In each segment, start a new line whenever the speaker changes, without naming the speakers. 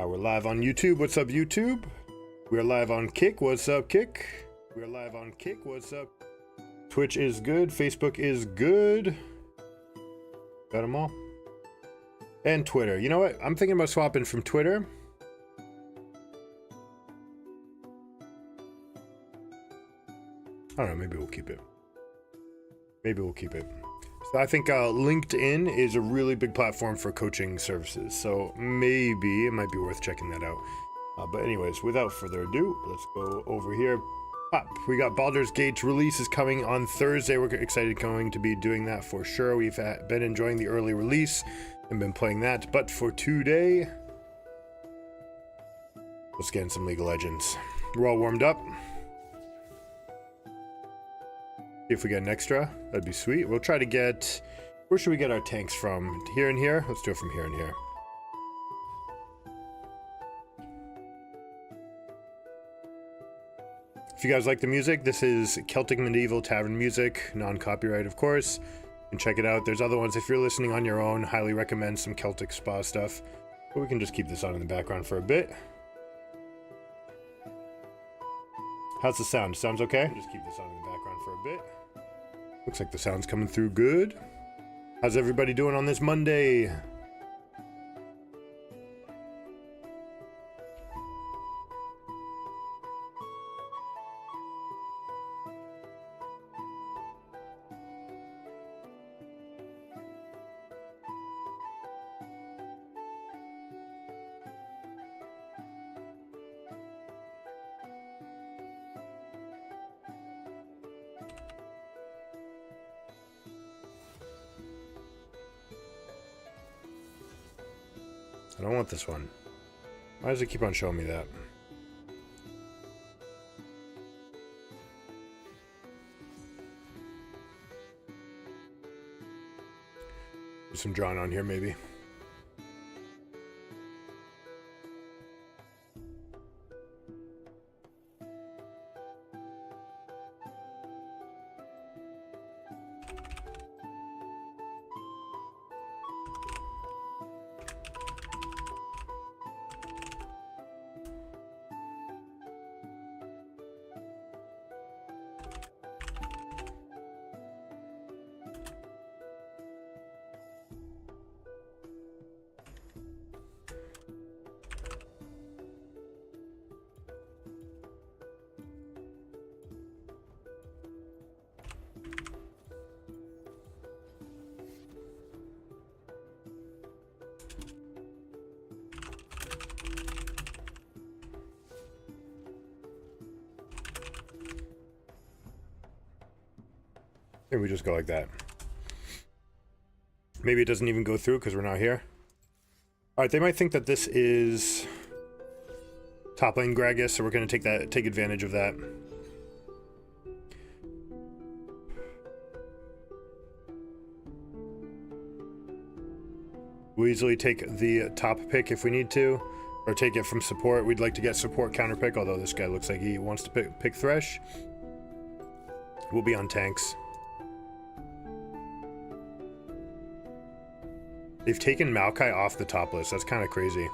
We're live on YouTube. What's up, YouTube? We're live on Kick. What's up, Kick? We're live on Kick. What's up? Twitch is good. Facebook is good. Got them all. And Twitter. You know what? I'm thinking about swapping from Twitter. I don't know. Maybe we'll keep it. Maybe we'll keep it. So I think LinkedIn is a really big platform for coaching services. So maybe it might be worth checking that out. But anyways, without further ado, let's go over here. We got Baldur's Gate release is coming on Thursday. We're excited going to be doing that for sure. We've been enjoying the early release and been playing that. But for today, let's get in some League of Legends. We're all warmed up. If we get an extra, that'd be sweet. We'll try to get... Where should we get our tanks from? Here and here? Let's do it from here and here. If you guys like the music, this is Celtic Medieval Tavern music, non-copyright, of course. You can check it out. There's other ones. If you're listening on your own, highly recommend some Celtic spa stuff. But we can just keep this on in the background for a bit. How's the sound? Sounds okay? Just keep this on in the background for a bit. Looks like the sound's coming through good. How's everybody doing on this Monday? I don't want this one. Why does it keep on showing me that? There's some drawing on here, maybe. Maybe we just go like that. Maybe it doesn't even go through because we're not here. Alright, they might think that this is top lane Gragas, so we're gonna take advantage of that. We'll easily take the top pick if we need to, or take it from support. We'd like to get support counter pick, although this guy looks like he wants to pick Thresh. We'll be on tanks. They've taken Maokai off the top list. That's kind of crazy.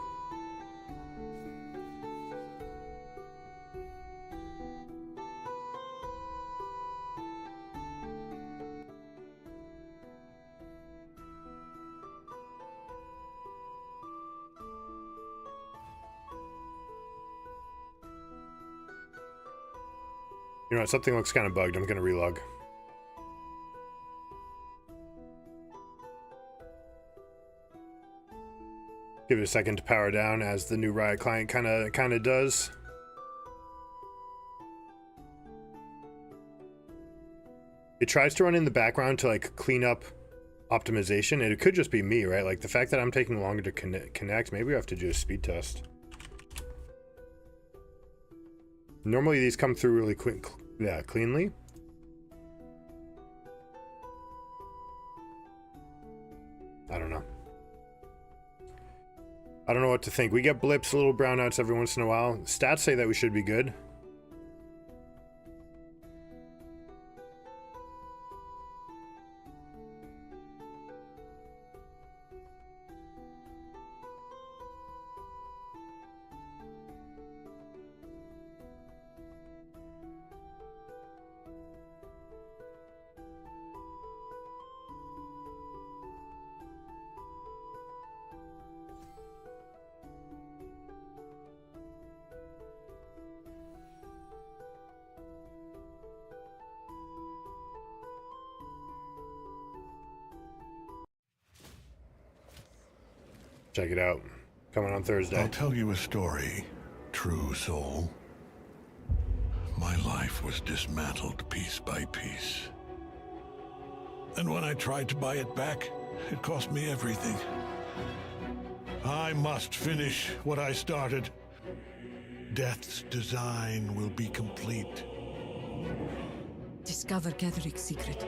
You know what? Something looks kind of bugged. I'm going to relog. Give it a second to power down as the new Riot client kind of does. It tries to run in the background to like clean up optimization, and it could just be me, right? Like the fact that I'm taking longer to connect, maybe we have to do a speed test. Normally these come through really quick, yeah, cleanly. I don't know. I don't know what to think. We get blips, little brownouts every once in a while. Stats say that we should be good. Check it out. Coming on Thursday.
I'll tell you a story, true soul. My life was dismantled piece by piece. And when I tried to buy it back, it cost me everything. I must finish what I started. Death's design will be complete.
Discover Ketherick's secret.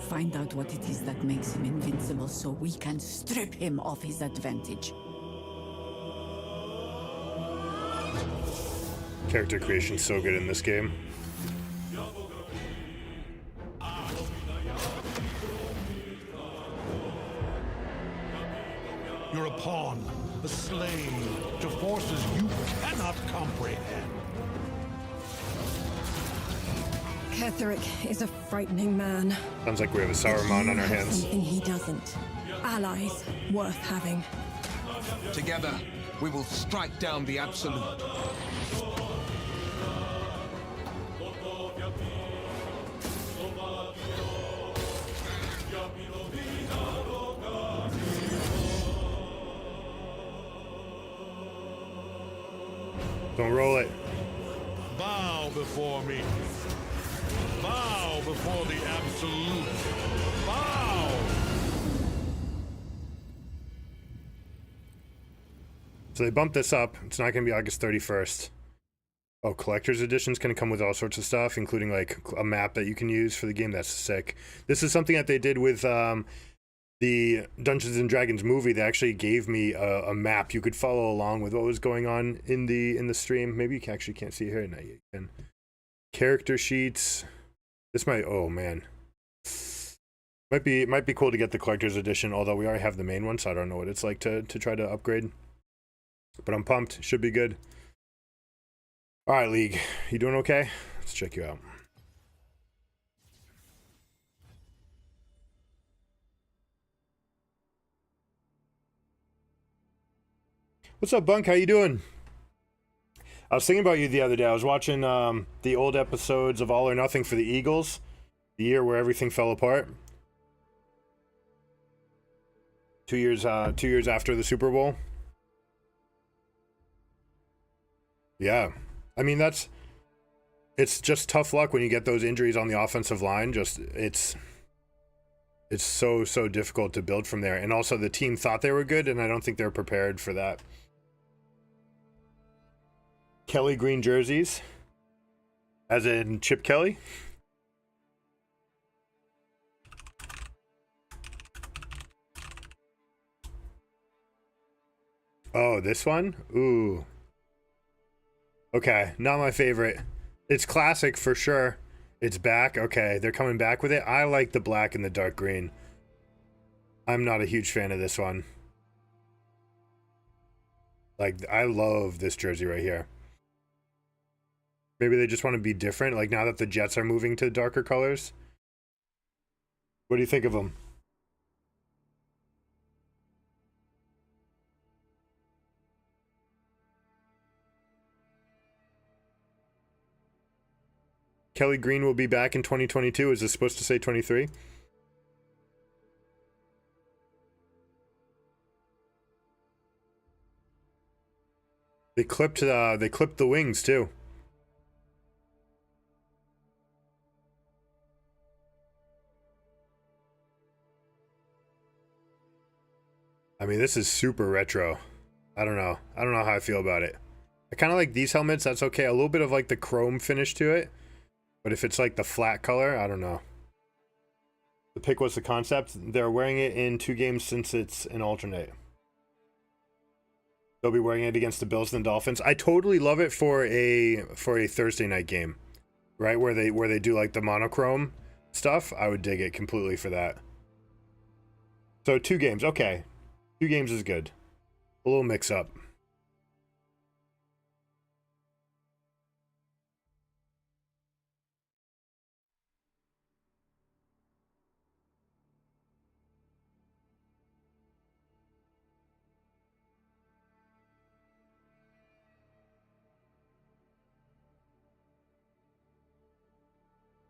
Find out what it is that makes him invincible so we can strip him of his advantage.
Character creation's so good in this game.
You're a pawn, a slave to forces you cannot comprehend.
Ketherick is a frightening man.
Sounds like we have a Saruman on our hands.
Something he doesn't. Allies worth having.
Together, we will strike down the Absolute.
Don't roll it.
Bow before me. Bow before the Absolute. Bow!
So they bumped this up. It's not going to be August 31st. Oh, collector's edition's going to come with all sorts of stuff, including like a map that you can use for the game. That's sick. This is something that they did with the Dungeons and Dragons movie. They actually gave me a map. You could follow along with what was going on in the stream. Maybe you actually can't see it here. No, you can. Character sheets. This might. Oh man. Might be cool to get the collector's edition. Although we already have the main one, so I don't know what it's like to try to upgrade. But I'm pumped. Should be good. All right, League. You doing okay? Let's check you out. What's up, Bunk? How you doing? I was thinking about you the other day. I was watching the old episodes of All or Nothing for the Eagles, the year where everything fell apart. 2 years after the Super Bowl. Yeah, I mean it's just tough luck when you get those injuries on the offensive line. Just it's so difficult to build from there. And also the team thought they were good, and I don't think they're prepared for that. Kelly green jerseys, as in Chip Kelly. Oh, this one? Ooh. Okay, not my favorite. It's classic for sure. It's back. Okay, they're coming back with it. I like the black and the dark green. I'm not a huge fan of this one. Like, I love this jersey right here. Maybe they just want to be different, like now that the Jets are moving to darker colors. What do you think of them? Kelly Green will be back in 2022. Is this supposed to say 23? They clipped the wings too. I mean, this is super retro. I don't know how I feel about it. I kind of like these helmets. That's okay. A little bit of like the chrome finish to it. But if it's like the flat color, I don't know. The pick was the concept. They're wearing it in 2 games since it's an alternate. They'll be wearing it against the Bills and the Dolphins. I totally love it for a Thursday night game, right? Where they do like the monochrome stuff. I would dig it completely for that. So 2 games, okay. 2 games is good. A little mix up.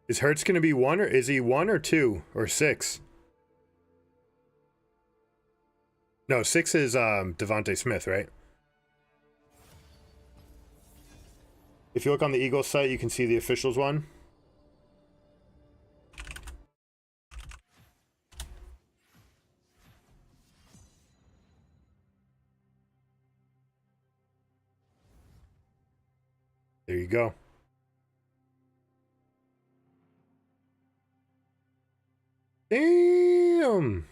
Is Hurts going to be 1 or is he 1 or 2 or 6? No, 6 is Devontae Smith, right? If you look on the Eagles site, you can see the officials one. There you go. Damn.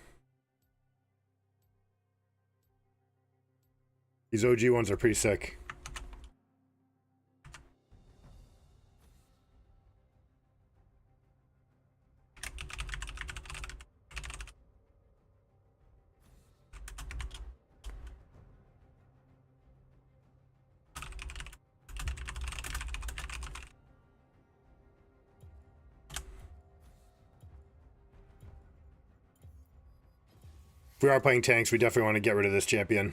These OG ones are pretty sick. If we are playing tanks, we definitely want to get rid of this champion.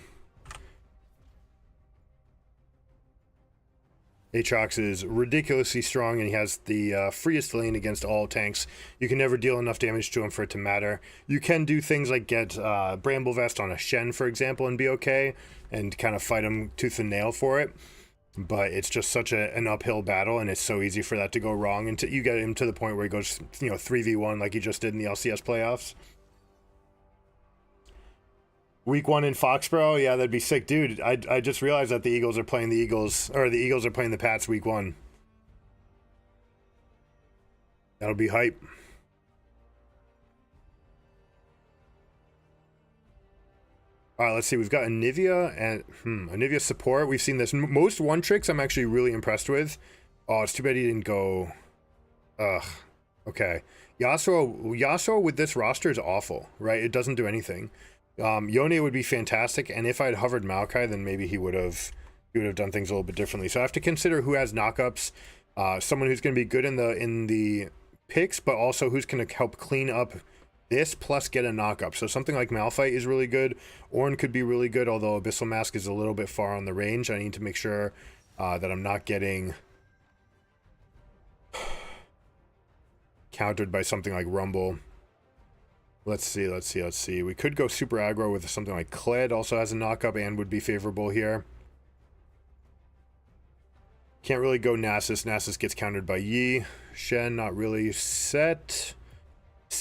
Aatrox is ridiculously strong, and he has the freest lane against all tanks. You can never deal enough damage to him for it to matter. You can do things like get Bramble Vest on a Shen, for example, and be okay, and kind of fight him tooth and nail for it. But it's just such an uphill battle, and it's so easy for that to go wrong until you get him to the point where he goes, 3v1 like he just did in the LCS playoffs. Week 1 in Foxborough, yeah, that'd be sick, dude. I just realized that the Eagles are playing the Eagles, or the Eagles are playing the Pats week 1. That'll be hype. All right, let's see. We've got Anivia and Anivia support. We've seen this. Most one tricks I'm actually really impressed with. Oh, it's too bad he didn't go. Ugh. Okay. Yasuo with this roster is awful, right? It doesn't do anything. Yone would be fantastic, and if I'd hovered Maokai, then maybe he would have done things a little bit differently. So I have to consider who has knockups, someone who's going to be good in the picks, but also who's going to help clean up this plus get a knockup. So something like Malphite is really good. Ornn could be really good, although Abyssal Mask is a little bit far on the range. I need to make sure that I'm not getting countered by something like Rumble. Let's see. We could go super aggro with something like Kled, also has a knockup and would be favorable here. Can't really go Nasus. Nasus gets countered by Yi. Shen, not really. Set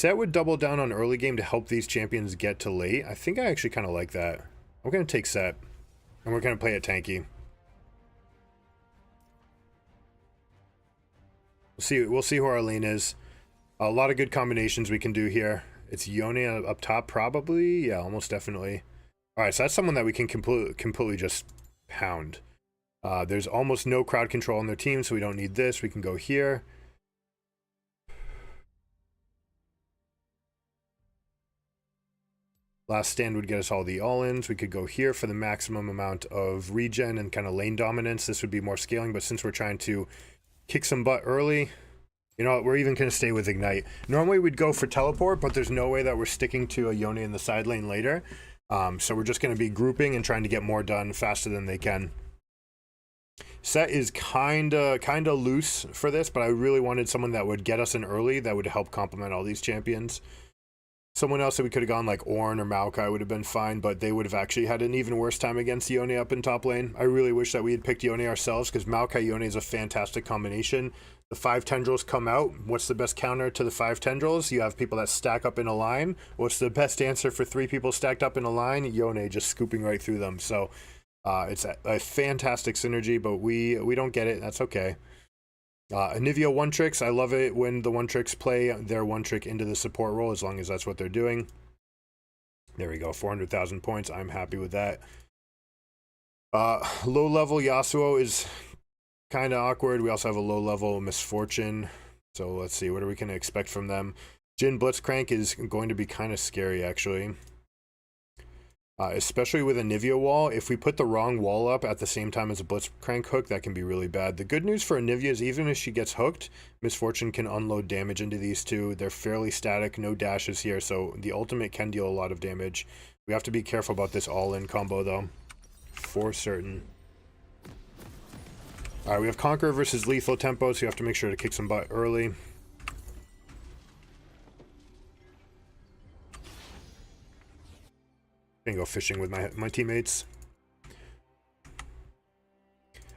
would double down on early game to help these champions get to late. I think I actually kind of like that. I'm going to take Set, and we're going to play it tanky. We'll see who our lane is. A lot of good combinations we can do here. It's Yone up top, probably. Yeah, almost definitely. All right, so that's someone that we can completely just pound. There's almost no crowd control on their team, so we don't need this. We can go here. Last stand would get us all the all-ins. We could go here for the maximum amount of regen and kind of lane dominance. This would be more scaling, but since we're trying to kick some butt early, you know what, we're even going to stay with Ignite. Normally we'd go for Teleport, but there's no way that we're sticking to a Yone in the side lane later. So we're just going to be grouping and trying to get more done faster than they can. Set is kind of loose for this, but I really wanted someone that would get us in early that would help complement all these champions. Someone else that we could have gone like Ornn or Maokai would have been fine, but they would have actually had an even worse time against Yone up in top lane. I really wish that we had picked Yone ourselves, because Maokai Yone is a fantastic combination. The 5 tendrils come out. What's the best counter to the 5 tendrils? You have people that stack up in a line. What's the best answer for 3 people stacked up in a line? Yone just scooping right through them. So it's a fantastic synergy, but we don't get it. That's okay. Anivia one tricks. I love it when the one tricks play their one trick into the support role, as long as that's what they're doing. There we go, 400,000 points. I'm happy with that. Low level Yasuo is kind of awkward. We also have a low level Misfortune. So let's see, what are we going to expect from them? Jhin Blitzcrank is going to be kind of scary, actually. Especially with a Anivia wall. If we put the wrong wall up at the same time as a Blitzcrank hook, that can be really bad. The good news for Anivia is even if she gets hooked, Misfortune can unload damage into these two. They're fairly static, no dashes here, so the ultimate can deal a lot of damage. We have to be careful about this all-in combo, though, for certain. Alright, we have Conqueror versus Lethal Tempo, so you have to make sure to kick some butt early. Gonna go fishing with my teammates.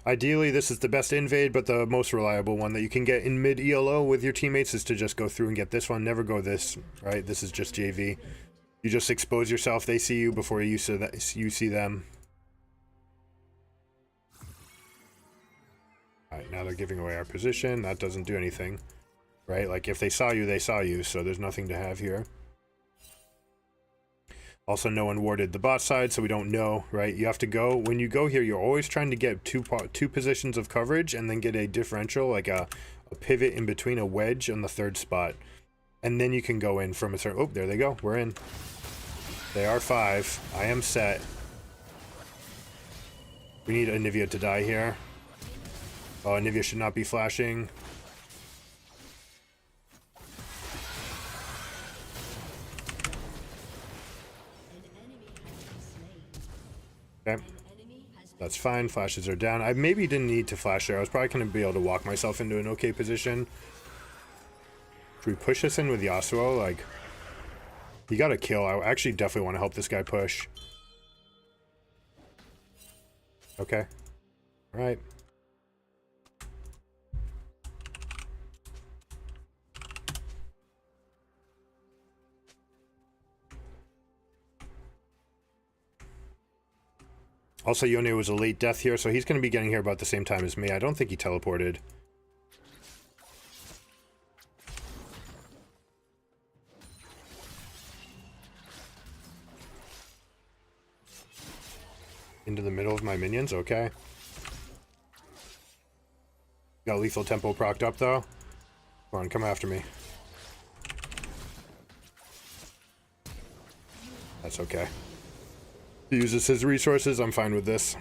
Ideally, this is the best invade, but the most reliable one that you can get in mid ELO with your teammates is to just go through and get this one. Never go this, right? This is just JV. You just expose yourself. They see you before you see them. All right, now they're giving away our position. That doesn't do anything, right? Like if they saw you, so there's nothing to have here. Also, no one warded the bot side, so we don't know, right? You have to go, when you go here, you're always trying to get two positions of coverage and then get a differential, like a pivot in between, a wedge on the third spot. And then you can go in from a certain, oh, there they go, we're in. They are 5. I am set. We need Anivia to die here. Oh, Anivia should not be flashing. Okay, that's fine. Flashes are down. I maybe didn't need to flash there. I was probably going to be able to walk myself into an okay position. Should we push this in with Yasuo? Like, he got a kill. I actually definitely want to help this guy push. Okay. All right. Also, Yone was a late death here, so he's going to be getting here about the same time as me. I don't think he teleported. Into the middle of my minions, okay. Got lethal tempo procced up, though. Come on, come after me. That's okay. He uses his resources, I'm fine with this.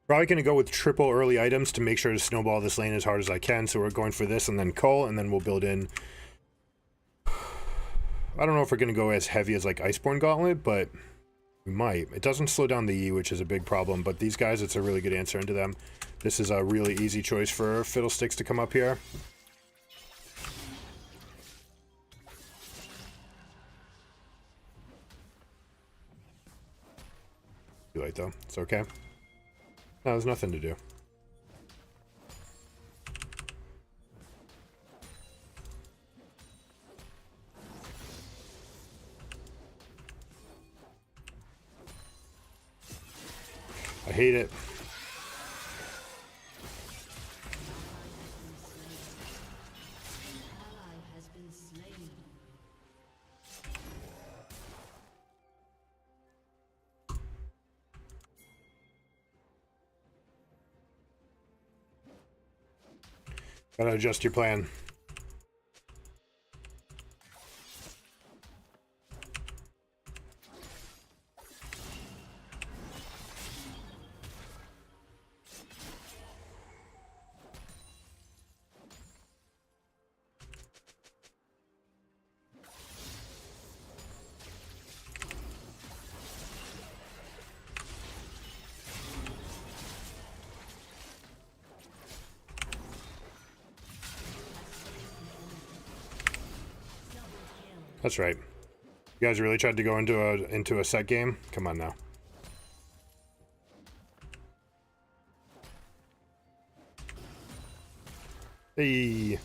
Probably going to go with triple early items to make sure to snowball this lane as hard as I can. So we're going for this and then Cull, and then we'll build in. I don't know if we're going to go as heavy as like Iceborne Gauntlet, but we might. It doesn't slow down the E, which is a big problem, but these guys, it's a really good answer into them. This is a really easy choice for Fiddlesticks to come up here. Too late though, it's okay. No, there's nothing to do. I hate it. Gotta adjust your plan. That's right. You guys really tried to go into a set game? Come on now. Hey.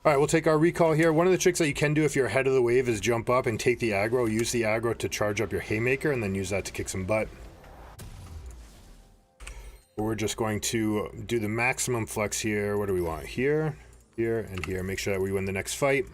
Alright, we'll take our recall here. One of the tricks that you can do if you're ahead of the wave is jump up and take the aggro. Use the aggro to charge up your Haymaker and then use that to kick some butt. We're just going to do the maximum flex here. What do we want? Here, here, and here. Make sure that we win the next fight.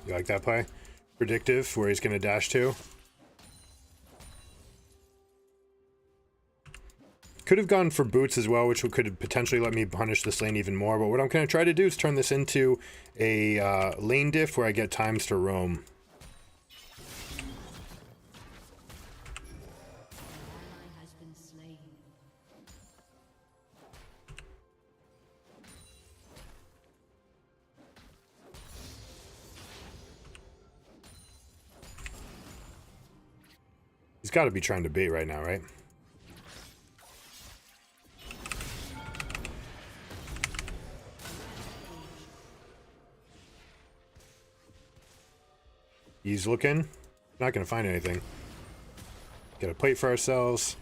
You like that play? Predictive, where he's going to dash to. Could have gone for boots as well, which could potentially let me punish this lane even more. But what I'm going to try to do is turn this into a lane diff where I get times to roam. He's got to be trying to bait right now, right? He's looking. Not going to find anything. Get a plate for ourselves.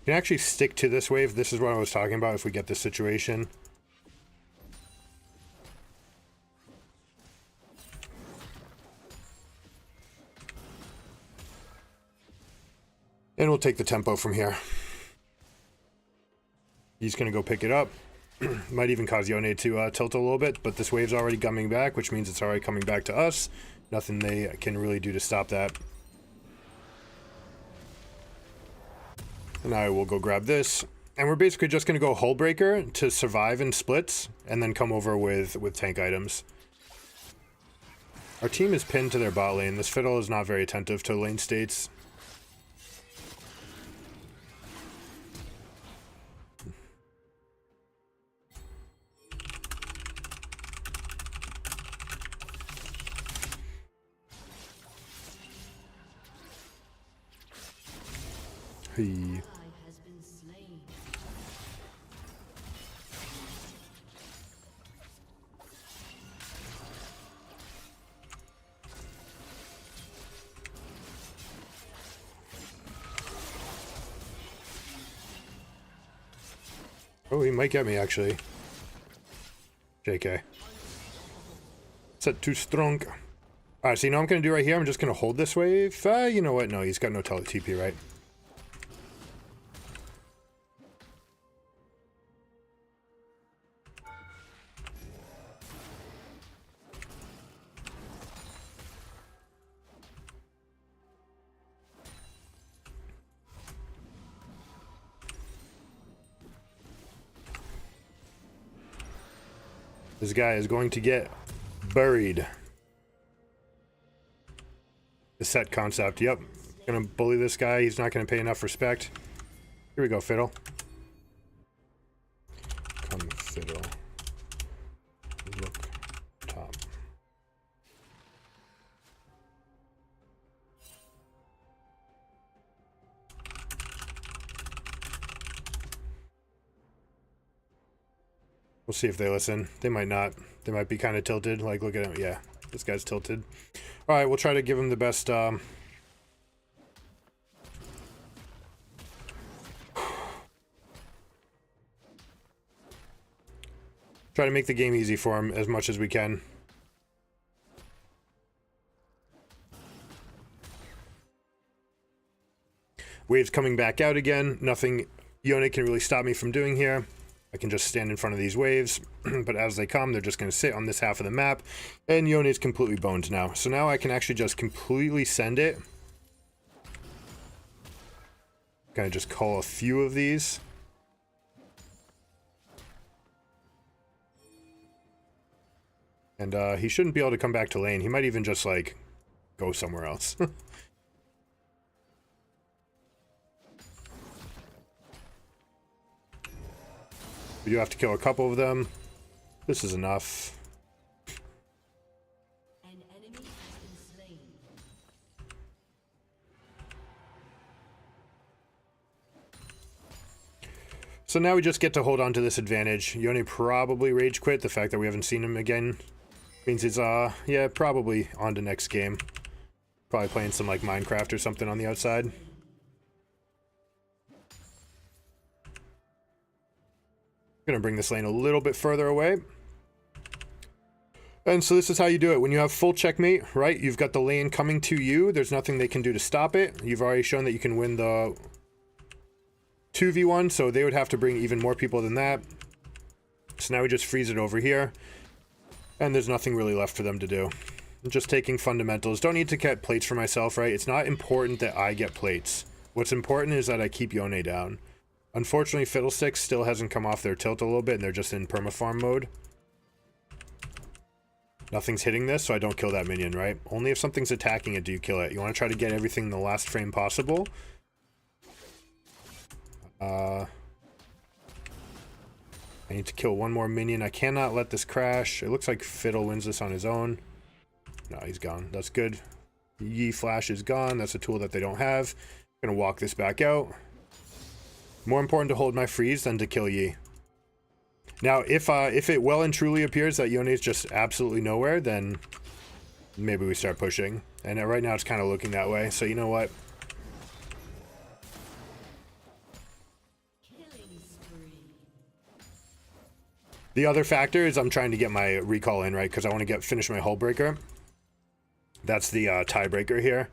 We can actually stick to this wave. This is what I was talking about if we get this situation. And we'll take the tempo from here. He's going to go pick it up. Might even cause Yone to tilt a little bit, but this wave's already coming back, which means it's already coming back to us. Nothing they can really do to stop that. And I will go grab this. And we're basically just going to go Hull Breaker to survive in splits, and then come over with tank items. Our team is pinned to their bot lane. This Fiddle is not very attentive to lane states. Hey. Oh, he might get me, actually. JK. Set too strong. Alright, so you know what I'm going to do right here? I'm just going to hold this wave. You know what? No, he's got no TP, right? This guy is going to get buried. The set concept. Yep. Gonna bully this guy. He's not gonna pay enough respect. Here we go, Fiddle. Come, Fiddle. Look top. We'll see if they listen. They might not. They might be kind of tilted. Like, look at him. Yeah, this guy's tilted. All right, we'll try to give him the best. Try to make the game easy for him as much as we can. Waves coming back out again. Nothing Yone can really stop me from doing here. I can just stand in front of these waves, but as they come, they're just going to sit on this half of the map, and Yone is completely boned now. So now I can actually just completely send it. Kind of just call a few of these. And he shouldn't be able to come back to lane. He might even just, like, go somewhere else. We do have to kill a couple of them. This is enough.
An enemy has been slain.
So now we just get to hold on to this advantage. Yone probably rage quit. The fact that we haven't seen him again means he's, yeah, probably on to next game. Probably playing some, like, Minecraft or something on the outside. Gonna bring this lane a little bit further away. And so this is how you do it. When you have full checkmate, right? You've got the lane coming to you. There's nothing they can do to stop it. You've already shown that you can win the 2v1, so they would have to bring even more people than that. So now we just freeze it over here. And there's nothing really left for them to do. I'm just taking fundamentals. Don't need to get plates for myself, right? It's not important that I get plates. What's important is that I keep Yone down. Unfortunately, Fiddlesticks still hasn't come off their tilt a little bit, and they're just in permafarm mode. Nothing's hitting this, so I don't kill that minion, right? Only if something's attacking it do you kill it. You want to try to get everything in the last frame possible. I need to kill one more minion. I cannot let this crash. It looks like Fiddle wins this on his own. No, he's gone. That's good. Yi Flash is gone. That's a tool that they don't have. Gonna walk this back out. More important to hold my freeze than to kill Yi. Now, if it well and truly appears that Yone is just absolutely nowhere, then maybe we start pushing. And right now it's kind of looking that way. So you know what? The other factor is I'm trying to get my recall in, right? Because I want to finish my hull breaker. That's the tiebreaker here.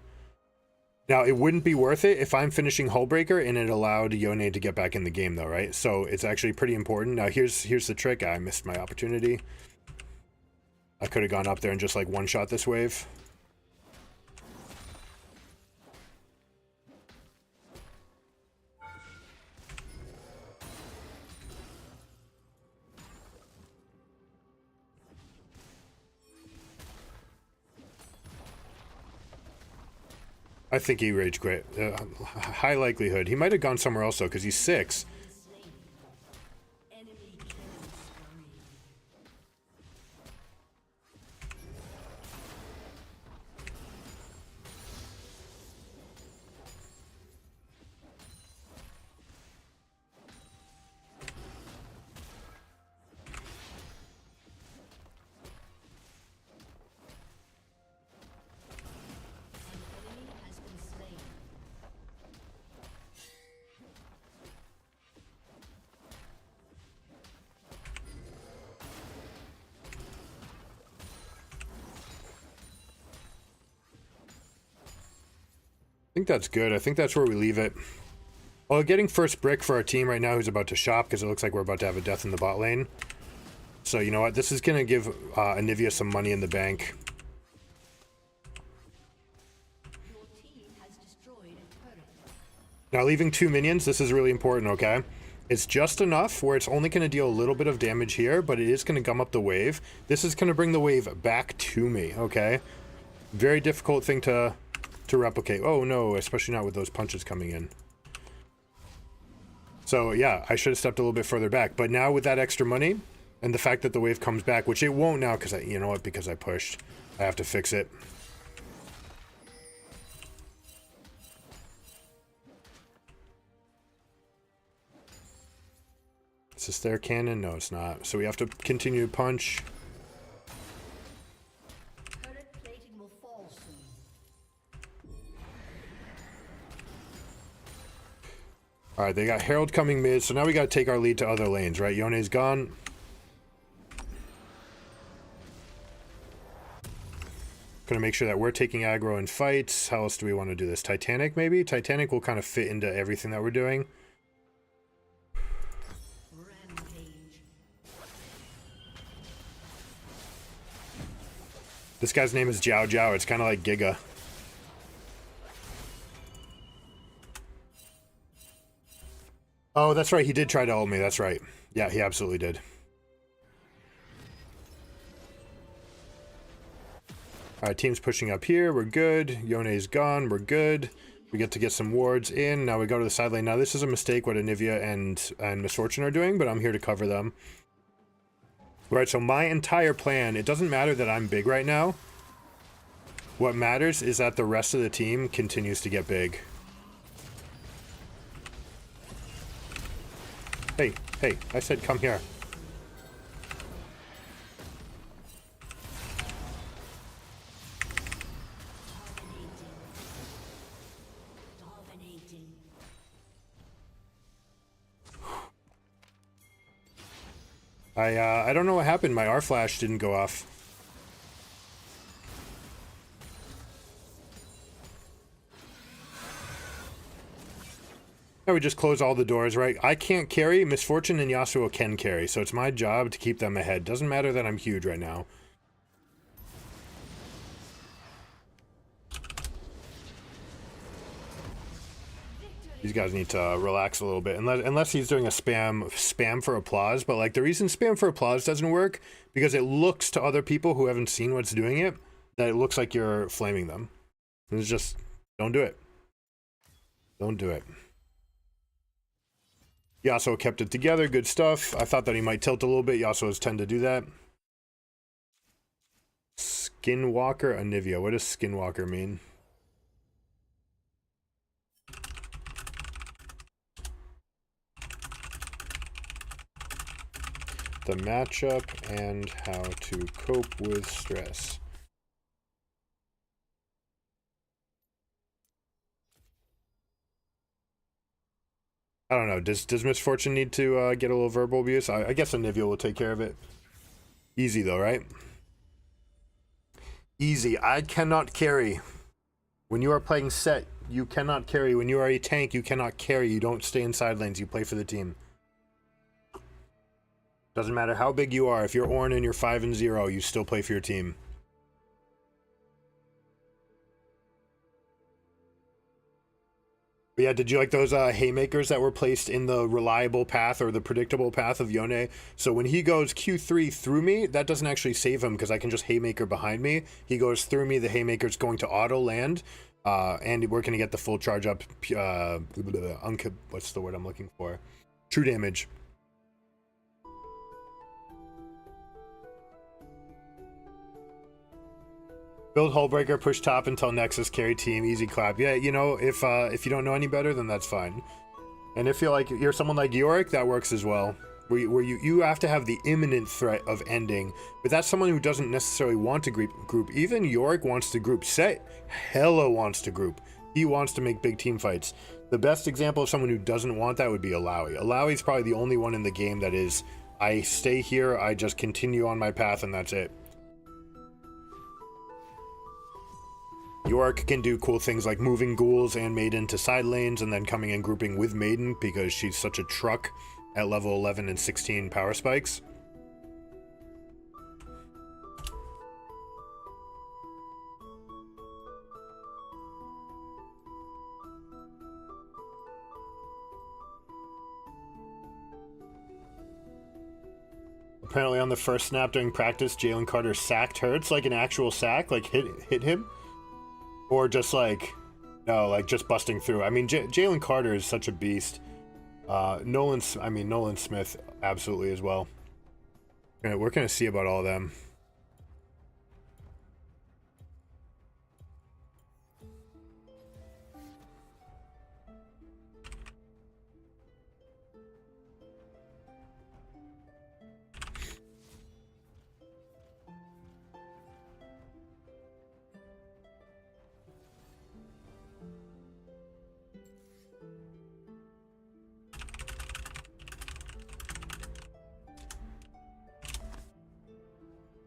Now, it wouldn't be worth it if I'm finishing Hullbreaker and it allowed Yone to get back in the game, though, right? So it's actually pretty important. Now, here's the trick. I missed my opportunity. I could have gone up there and just, like, one-shot this wave. I think he rage quit. High likelihood. He might have gone somewhere else, though, because he's 6. I think that's good. I think that's where we leave it. Well, getting first brick for our team right now who's about to shop, because it looks like we're about to have a death in the bot lane. So, you know what? This is going to give Anivia some money in the bank. Now, leaving 2 minions, this is really important, okay? It's just enough where it's only going to deal a little bit of damage here, but it is going to gum up the wave. This is going to bring the wave back to me, okay? Very difficult thing to replicate. Oh no, especially not with those punches coming in. So yeah, I should have stepped a little bit further back, but now with that extra money and the fact that the wave comes back, which it won't now because you know what, because I pushed, I have to fix it. Is this their cannon? No, it's not. So we have to continue to punch. Alright, they got Herald coming mid, so now we gotta take our lead to other lanes, right? Yone's gone. Gonna make sure that we're taking aggro in fights. How else do we want to do this? Titanic, maybe? Titanic will kind of fit into everything that we're doing.
Rampage.
This guy's name is Jiao Jiao. It's kind of like Giga. Oh, that's right. He did try to ult me. That's right. Yeah, he absolutely did. Alright, team's pushing up here. We're good. Yone's gone. We're good. We get to get some wards in. Now we go to the side lane. Now, this is a mistake what Anivia and Misfortune are doing, but I'm here to cover them. Right, so my entire plan, it doesn't matter that I'm big right now. What matters is that the rest of the team continues to get big. Hey, hey, I said come here.
Dominating.
I don't know what happened. My R flash didn't go off. Now we just close all the doors, right? I can't carry. Misfortune and Yasuo can carry, so it's my job to keep them ahead. Doesn't matter that I'm huge right now. These guys need to relax a little bit, unless he's doing a spam for applause. But like the reason spam for applause doesn't work because it looks to other people who haven't seen what's doing it that it looks like you're flaming them. It's just don't do it. Don't do it. Yasuo kept it together. Good stuff. I thought that he might tilt a little bit. Yasuo's tend to do that. Skinwalker Anivia. What does Skinwalker mean? The matchup and how to cope with stress. I don't know. Does Misfortune need to get a little verbal abuse? I guess Anivia will take care of it. Easy though, right? Easy. I cannot carry. When you are playing set, you cannot carry. When you are a tank, you cannot carry. You don't stay in side lanes. You play for the team. Doesn't matter how big you are. If you're Ornn and you're 5-0, you still play for your team. But yeah, did you like those haymakers that were placed in the reliable path or the predictable path of Yone? So when he goes Q3 through me, that doesn't actually save him because I can just haymaker behind me. He goes through me, the haymaker's going to auto land, and we're going to get the full charge up. What's the word I'm looking for? True damage. Build Hullbreaker, push top until Nexus, carry team, easy clap. Yeah, you know, if you don't know any better, then that's fine. And if you're someone like Yorick, that works as well. Where you have to have the imminent threat of ending, but that's someone who doesn't necessarily want to group. Even Yorick wants to group. Set hella wants to group. He wants to make big team fights. The best example of someone who doesn't want that would be Alawi. Alawi's probably the only one in the game that is, I stay here, I just continue on my path, and that's it. Yorick can do cool things like moving ghouls and Maiden to side lanes and then coming and grouping with Maiden because she's such a truck at level 11 and 16 power spikes. Apparently on the first snap during practice, Jalen Carter sacked Hurts, like an actual sack, like hit him. Or just like, no, like just busting through. I mean, Jalen Carter is such a beast. Nolan Smith, absolutely as well. We're going to see about all of them.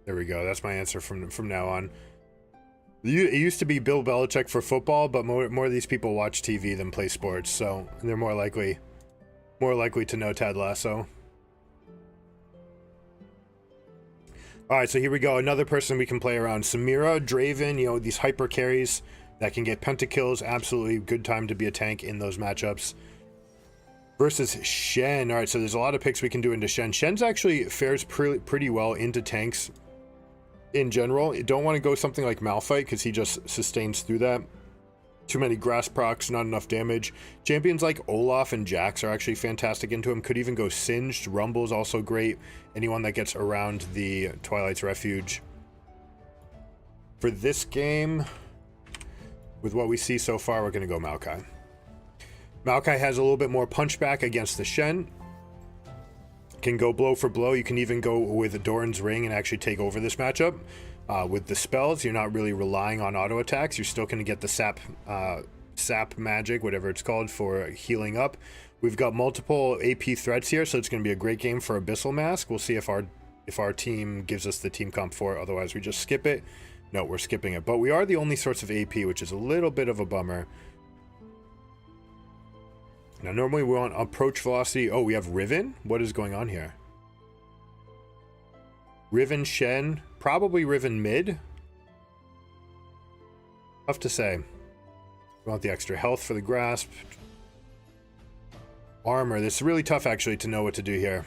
There we go. That's my answer from now on. It used to be Bill Belichick for football, but more of these people watch TV than play sports, so they're more likely to know Ted Lasso. All right, so here we go. Another person we can play around. Samira, Draven, you know, these hyper carries that can get pentakills. Absolutely good time to be a tank in those matchups. Versus Shen. All right, so there's a lot of picks we can do into Shen. Shen's actually fares pretty well into tanks in general. You don't want to go something like Malphite because he just sustains through that. Too many grass procs, not enough damage. Champions like Olaf and Jax are actually fantastic into him. Could even go Singed. Rumble's also great. Anyone that gets around the Twilight's Refuge. For this game, with what we see so far, we're going to go Maokai. Maokai has a little bit more punchback against the Shen. Can go blow for blow. You can even go with Doran's Ring and actually take over this matchup. With the spells, you're not really relying on auto attacks. You're still going to get the sap magic, whatever it's called, for healing up. We've got multiple AP threats here, so it's going to be a great game for Abyssal Mask. We'll see if our team gives us the team comp for it. Otherwise, we just skip it. No, we're skipping it. But we are the only source of AP, which is a little bit of a bummer. Now, normally we want approach velocity. Oh, we have Riven? What is going on here? Riven, Shen. Probably Riven mid. Tough to say. We want the extra health for the grasp. Armor. This is really tough, actually, to know what to do here.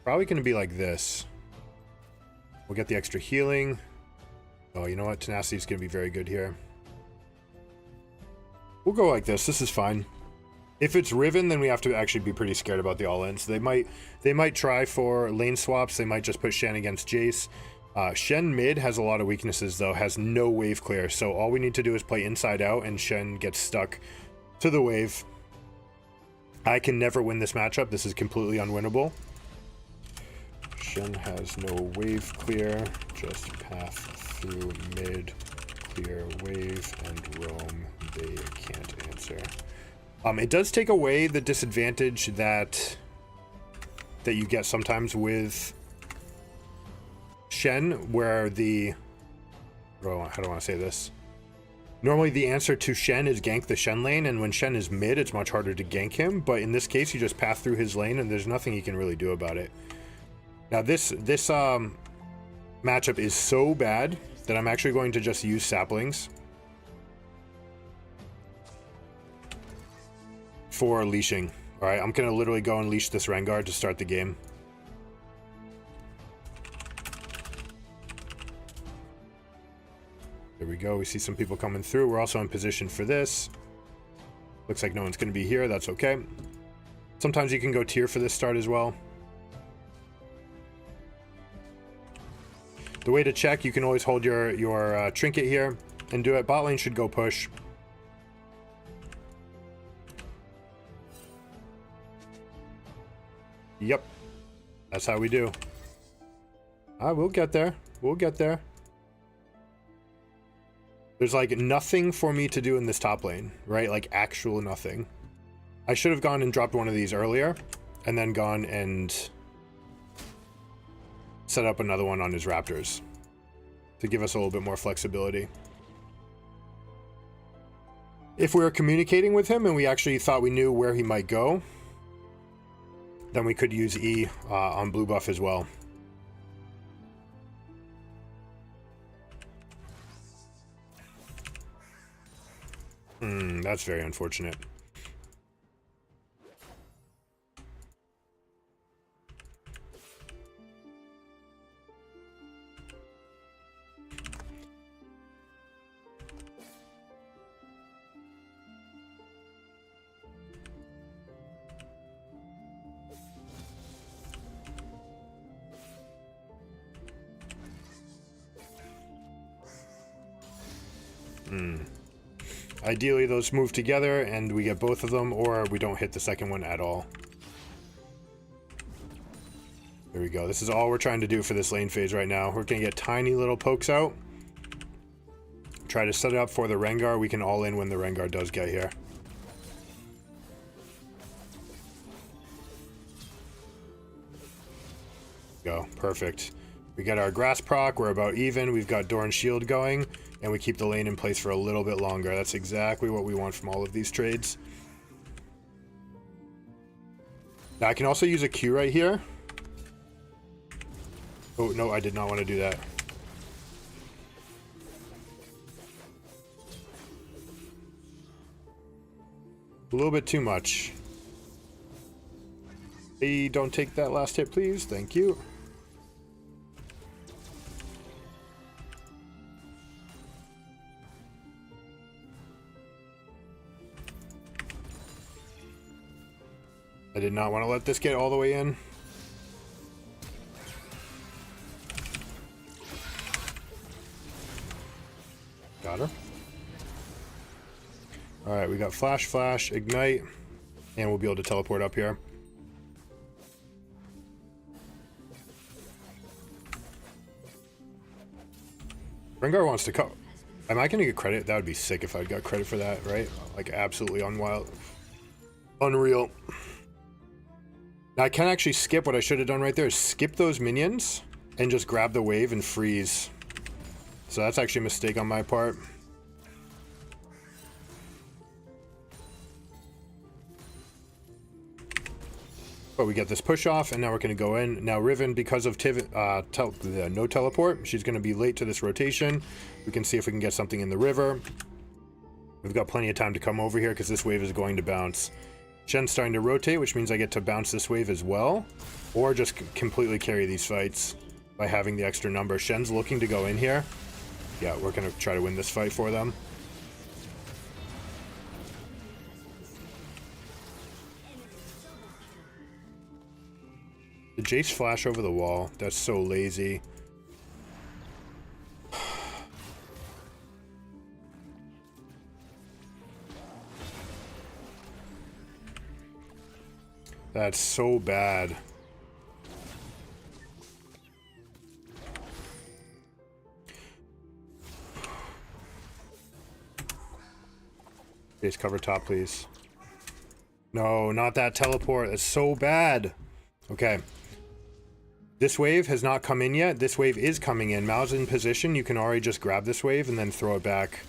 Probably going to be like this. We'll get the extra healing. Oh, you know what? Tenacity is going to be very good here. We'll go like this. This is fine. If it's Riven, then we have to actually be pretty scared about the all-ins. They might try for lane swaps. They might just put Shen against Jace. Shen mid has a lot of weaknesses, though. Has no wave clear. So all we need to do is play inside out, and Shen gets stuck to the wave. I can never win this matchup. This is completely unwinnable. Shen has no wave clear. Just path through mid, clear wave, and roam. They can't answer. It does take away the disadvantage that you get sometimes with Shen, where the... Oh, how do I want to say this? Normally the answer to Shen is gank the Shen lane, and when Shen is mid, it's much harder to gank him, but in this case, you just path through his lane, and there's nothing you can really do about it. Now, this matchup is so bad that I'm actually going to just use saplings for leashing. All right, I'm going to literally go and leash this Rengar to start the game. There we go. We see some people coming through. We're also in position for this. Looks like no one's going to be here. That's okay. Sometimes you can go tier for this start as well. The way to check, you can always hold your trinket here and do it. Bot lane should go push. Yep. That's how we do. We'll get there. We'll get there. There's like nothing for me to do in this top lane, right? Like actual nothing. I should have gone and dropped one of these earlier and then gone and set up another one on his Raptors to give us a little bit more flexibility. If we were communicating with him and we actually thought we knew where he might go, then we could use E on blue buff as well. That's very unfortunate. Ideally, those move together and we get both of them, or we don't hit the second one at all. There we go. This is all we're trying to do for this lane phase right now. We're going to get tiny little pokes out. Try to set it up for the Rengar. We can all in when the Rengar does get here. Go. Perfect. We got our grass proc. We're about even. We've got Doran's shield going. And we keep the lane in place for a little bit longer. That's exactly what we want from all of these trades. Now I can also use a Q right here. Oh, no, I did not want to do that. A little bit too much. Hey, don't take that last hit, please. Thank you. I did not want to let this get all the way in. Got her. Alright, we got flash, ignite, and we'll be able to teleport up here. Rengar wants to come. Am I going to get credit? That would be sick if I got credit for that, right? Like, absolutely unwild. Unreal. Now I can actually skip. What I should have done right there is skip those minions and just grab the wave and freeze. So that's actually a mistake on my part. But we get this push off, and now we're going to go in. Now Riven, because of no teleport, she's going to be late to this rotation. We can see if we can get something in the river. We've got plenty of time to come over here because this wave is going to bounce. Shen's starting to rotate, which means I get to bounce this wave as well. Or just completely carry these fights by having the extra number. Shen's looking to go in here. Yeah, we're going to try to win this fight for them. The Jace flash over the wall. That's so lazy. That's so bad. Jace, cover top, please. No, not that teleport. That's so bad. Okay. This wave has not come in yet. This wave is coming in. Mao's in position. You can already just grab this wave and then throw it back.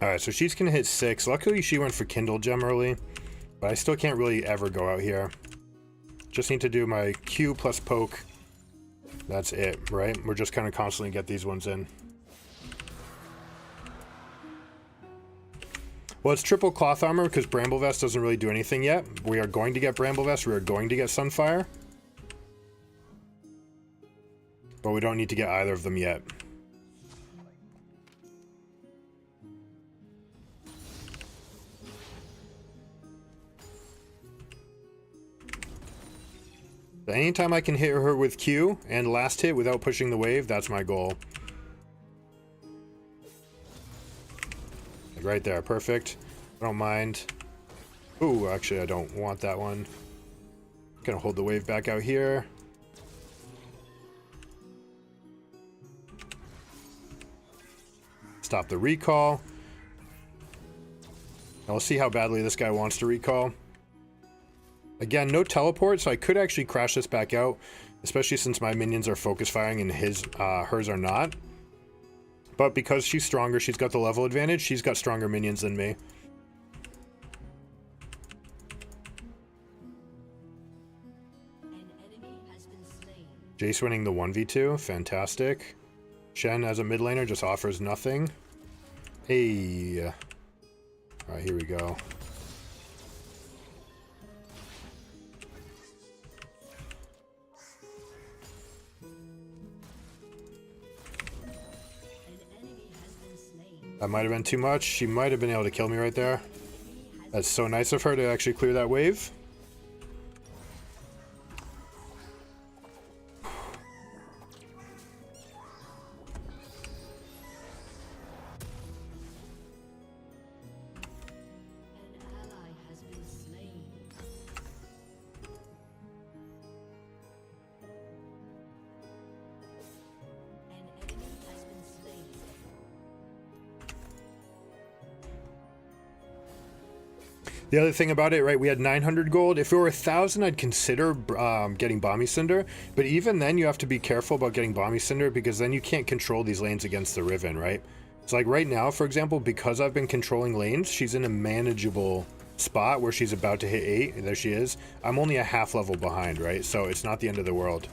Alright, so she's gonna hit 6. Luckily she went for Kindle Gem early, but I still can't really ever go out here. Just need to do my Q plus poke. That's it, right? We're just kind of constantly get these ones in. Well, it's triple cloth armor because Bramble Vest doesn't really do anything yet. We are going to get Bramble Vest. We are going to get Sunfire. But we don't need to get either of them yet. Anytime I can hit her with Q and last hit without pushing the wave, that's my goal. Right there, perfect. I don't mind. Ooh, actually I don't want that one. Gonna hold the wave back out here. Stop the recall. Now we'll see how badly this guy wants to recall. Again, no teleport, so I could actually crash this back out, especially since my minions are focus firing and hers are not. But because she's stronger, she's got the level advantage, she's got stronger minions than me. Jace winning the 1v2, fantastic. Shen as a mid laner just offers nothing. Hey. Alright, here we go. That might have been too much. She might have been able to kill me right there. That's so nice of her to actually clear that wave. The other thing about it, right, we had 900 gold. If it were 1,000, I'd consider getting Bomby Cinder. But even then, you have to be careful about getting Bomby Cinder because then you can't control these lanes against the Riven, right? It's like right now, for example, because I've been controlling lanes, she's in a manageable spot where she's about to hit 8. There she is. I'm only a half level behind, right? So it's not the end of the world.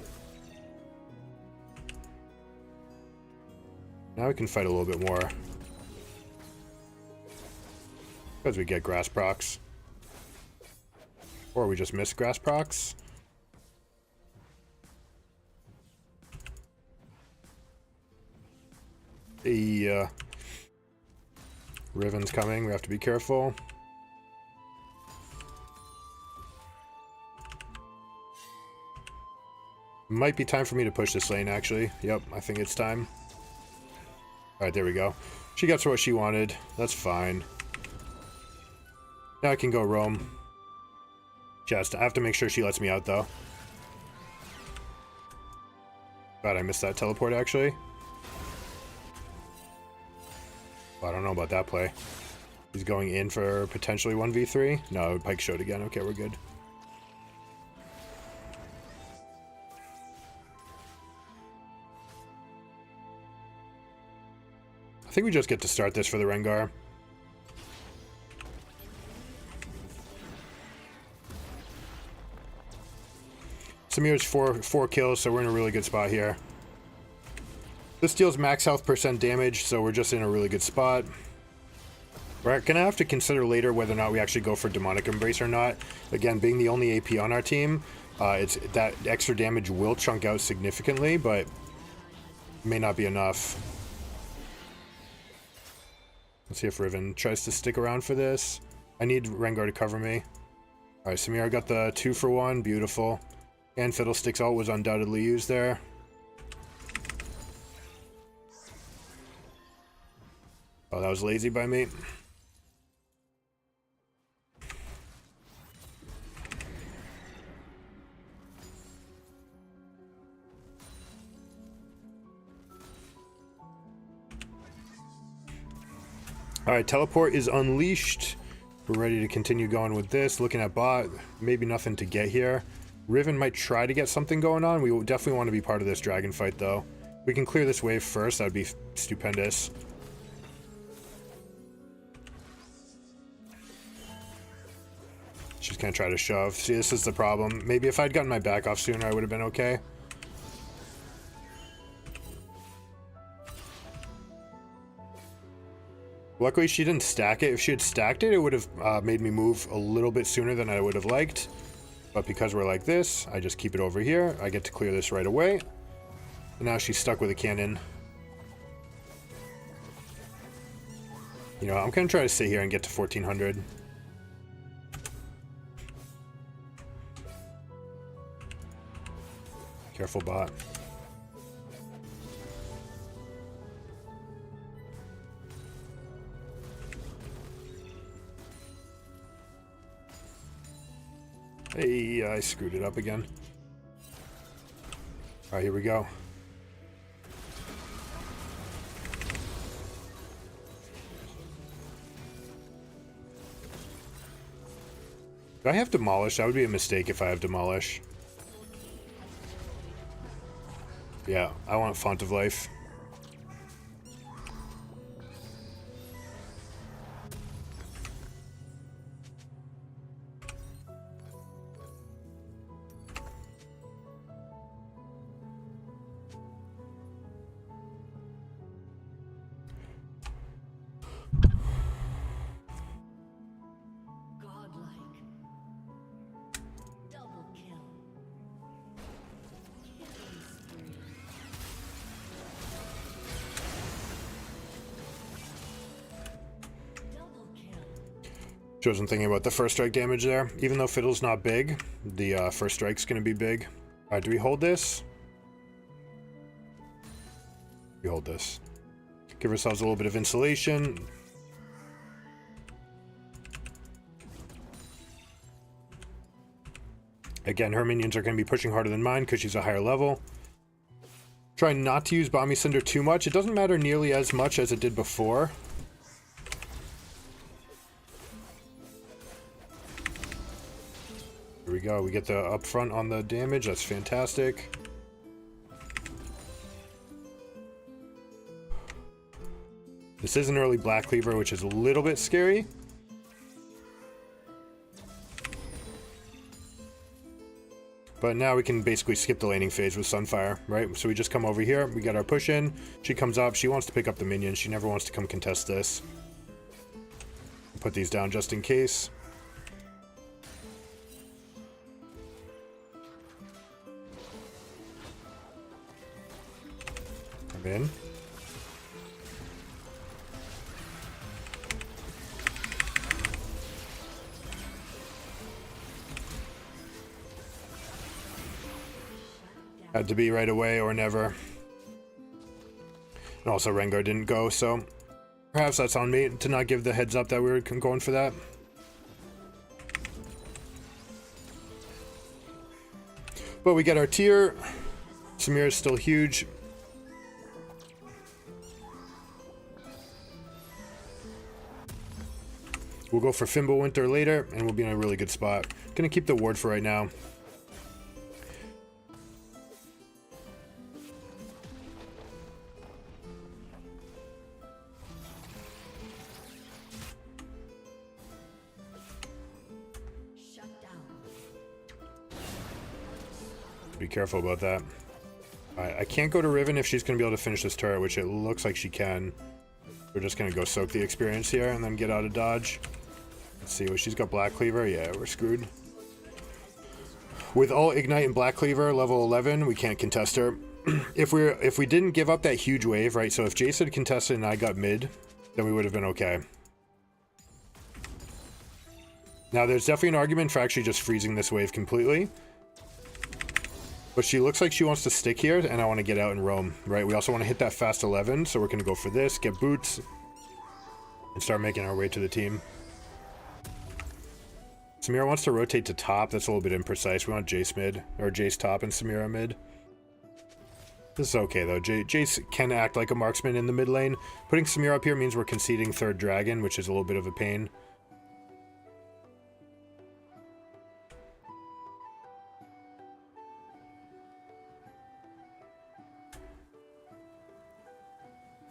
Now we can fight a little bit more. Because we get grass procs. Or we just miss grass procs. The Riven's coming, we have to be careful. Might be time for me to push this lane, actually. Yep, I think it's time. Alright, there we go. She gets what she wanted. That's fine. Now I can go roam. Just, I have to make sure she lets me out, though. God, I missed that teleport, actually. I don't know about that play. He's going in for potentially 1v3. No, Pike showed again. Okay, we're good. I think we just get to start this for the Rengar. Samir's four kills, so we're in a really good spot here. This deals max health % damage, so we're just in a really good spot. We're gonna have to consider later whether or not we actually go for Demonic Embrace or not. Again, being the only AP on our team, it's that extra damage will chunk out significantly, but may not be enough. Let's see if Riven tries to stick around for this. I need Rengar to cover me. Alright, Samir got the 2-for-1, beautiful. And Fiddlestick's ult was undoubtedly used there. Oh, that was lazy by me. Alright, teleport is unleashed. We're ready to continue going with this. Looking at bot, maybe nothing to get here. Riven might try to get something going on. We will definitely want to be part of this dragon fight, though. We can clear this wave first. That would be stupendous. She's going to try to shove. See, this is the problem. Maybe if I'd gotten my back off sooner, I would have been okay. Luckily, she didn't stack it. If she had stacked it, it would have made me move a little bit sooner than I would have liked. But because we're like this, I just keep it over here. I get to clear this right away. And now she's stuck with a cannon. You know, I'm going to try to sit here and get to 1400. Careful, bot. Hey, I screwed it up again. Alright, here we go. Do I have Demolish? That would be a mistake if I have Demolish. Yeah, I want Font of Life.
Godlike. Double kill. Killing spree. Double kill.
She wasn't thinking about the first strike damage there. Even though Fiddle's not big, the first strike's going to be big. Alright, do we hold this? We hold this. Give ourselves a little bit of insulation. Again, her minions are going to be pushing harder than mine because she's a higher level. Try not to use Bomby Cinder too much. It doesn't matter nearly as much as it did before. Here we go. We get the upfront on the damage. That's fantastic. This is an early Black Cleaver, which is a little bit scary. But now we can basically skip the laning phase with Sunfire, right? So we just come over here, we get our push in, she comes up, she wants to pick up the minions, she never wants to come contest this. Put these down just in case. Come in. Had to be right away or never. And also Rengar didn't go, so perhaps that's on me to not give the heads up that we were going for that. But we get our tier. Samir is still huge. We'll go for Fimbulwinter later, and we'll be in a really good spot. Gonna keep the ward for right now. Be careful about that. Alright, I can't go to Riven if she's going to be able to finish this turret, which it looks like she can. We're just going to go soak the experience here and then get out of dodge. Let's see, well, she's got Black Cleaver. Yeah, we're screwed. With all Ignite and Black Cleaver, level 11, we can't contest her. If we didn't give up that huge wave, right, so if Jace had contested and I got mid, then we would have been okay. Now, there's definitely an argument for actually just freezing this wave completely. But she looks like she wants to stick here, and I want to get out and roam, right? We also want to hit that fast 11, so we're going to go for this, get boots, and start making our way to the team. Samira wants to rotate to top. That's a little bit imprecise. We want Jace mid, or Jace top and Samira mid. This is okay, though. Jace can act like a marksman in the mid lane. Putting Samira up here means we're conceding third dragon, which is a little bit of a pain.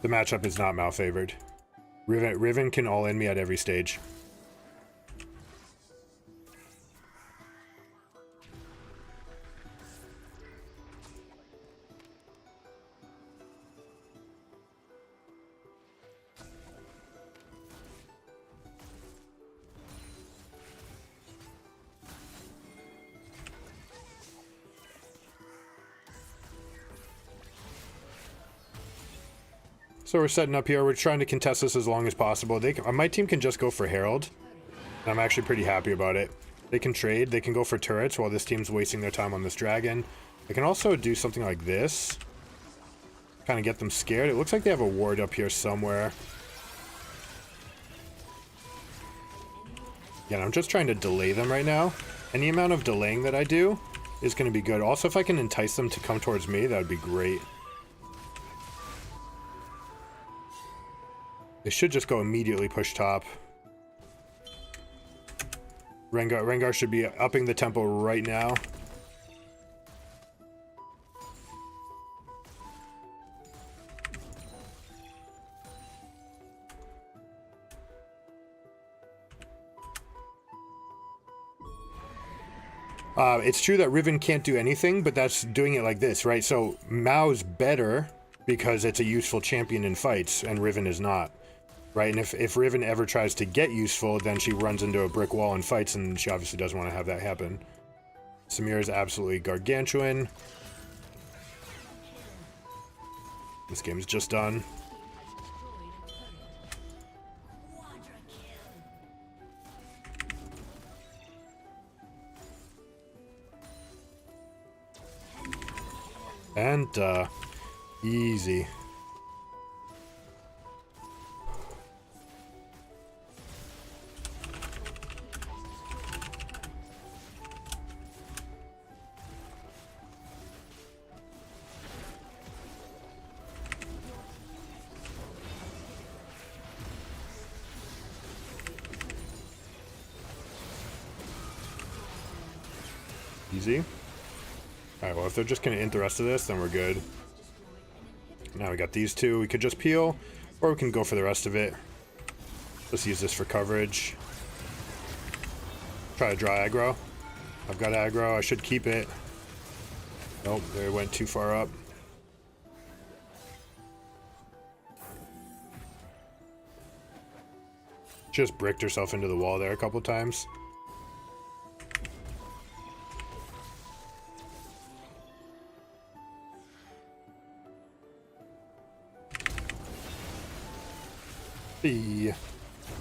The matchup is not mal-favored. Riven can all-in me at every stage. So we're setting up here. We're trying to contest this as long as possible. My team can just go for Herald. And I'm actually pretty happy about it. They can trade. They can go for turrets while this team's wasting their time on this dragon. They can also do something like this. Kind of get them scared. It looks like they have a ward up here somewhere. Yeah, I'm just trying to delay them right now. Any amount of delaying that I do is going to be good. Also, if I can entice them to come towards me, that would be great. They should just go immediately push top. Rengar should be upping the tempo right now. It's true that Riven can't do anything, but that's doing it like this, right? So Mao's better because it's a useful champion in fights, and Riven is not. Right, and if Riven ever tries to get useful, then she runs into a brick wall and fights, and she obviously doesn't want to have that happen. Samira is absolutely gargantuan. This game is just done. And, easy. Easy. Alright, well, if they're just going to int the rest of this, then we're good. Now we got these two. We could just peel, or we can go for the rest of it. Let's use this for coverage. Try to draw aggro. I've got aggro. I should keep it. Nope, they went too far up. Just bricked herself into the wall there a couple times.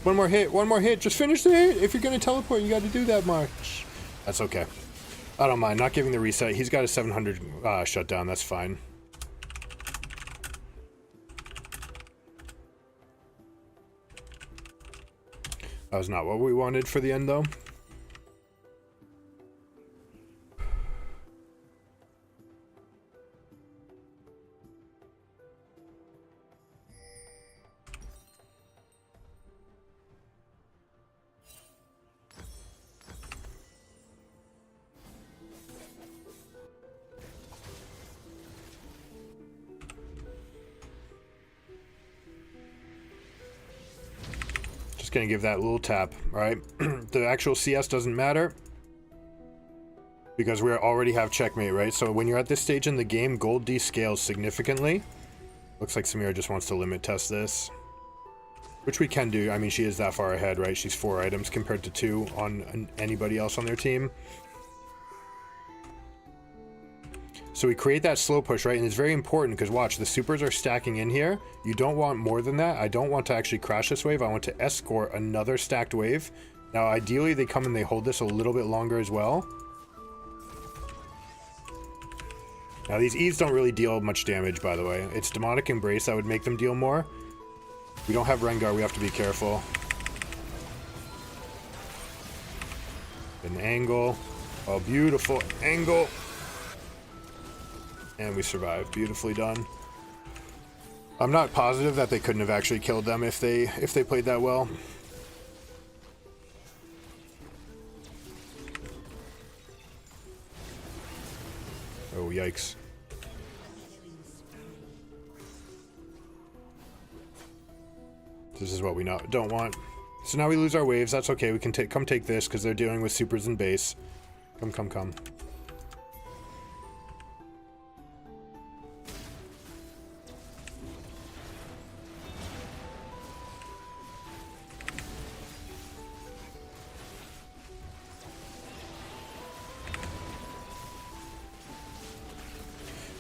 One more hit, just finish the hit. If you're gonna teleport, you gotta do that much. That's okay. I don't mind, not giving the reset. He's got a 700 shutdown, that's fine. That was not what we wanted for the end, though. gonna give that a little tap, all right? The actual CS doesn't matter because we already have checkmate, right? So when you're at this stage in the game, gold descales significantly. Looks like Samira just wants to limit test this, which we can do. I mean, she is that far ahead, right? She's 4 items compared to 2 on anybody else on their team. So we create that slow push, right? And it's very important because watch, the supers are stacking in here. You don't want more than that. I don't want to actually crash this wave. I want to escort another stacked wave. Now, ideally, they come and they hold this a little bit longer as well. Now, these E's don't really deal much damage, by the way. It's Demonic Embrace that would make them deal more. We don't have Rengar. We have to be careful. An angle. Oh, beautiful angle. And we survived. Beautifully done. I'm not positive that they couldn't have actually killed them if they played that well. Oh, yikes. This is what we don't want. So now we lose our waves. That's okay. We can come take this because they're dealing with supers and base. Come.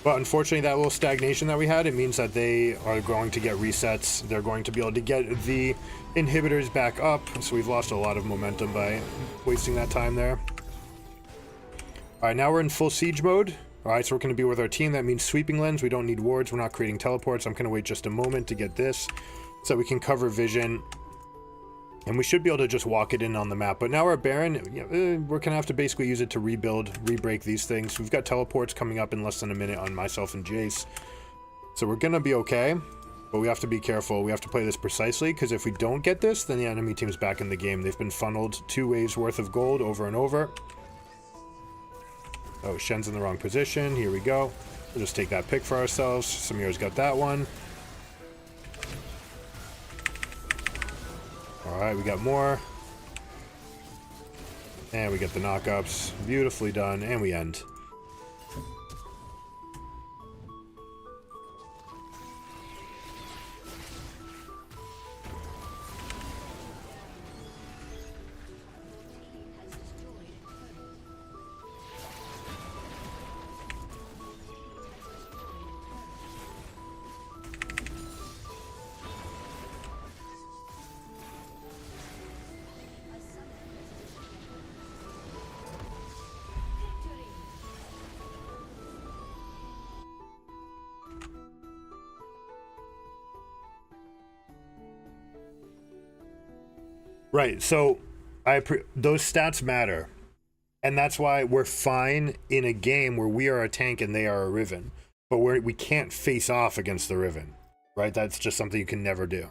But unfortunately, that little stagnation that we had, it means that they are going to get resets. They're going to be able to get the inhibitors back up. So we've lost a lot of momentum by wasting that time there. All right, now we're in full siege mode. All right, so we're going to be with our team. That means sweeping lens. We don't need wards. We're not creating teleports. I'm going to wait just a moment to get this so we can cover vision. And we should be able to just walk it in on the map. But now our Baron, we're going to have to basically use it to rebuild, re-break these things. We've got teleports coming up in less than a minute on myself and Jace. So we're going to be okay. But we have to be careful. We have to play this precisely. Because if we don't get this, then the enemy team's back in the game. They've been funneled 2 waves worth of gold over and over. Oh, Shen's in the wrong position. Here we go. We'll just take that pick for ourselves. Samira's got that one. Alright, we got more. And we get the knockups. Beautifully done. And we end. Right, so those stats matter, and that's why we're fine in a game where we are a tank and they are a Riven, but we can't face off against the Riven, right? That's just something you can never do.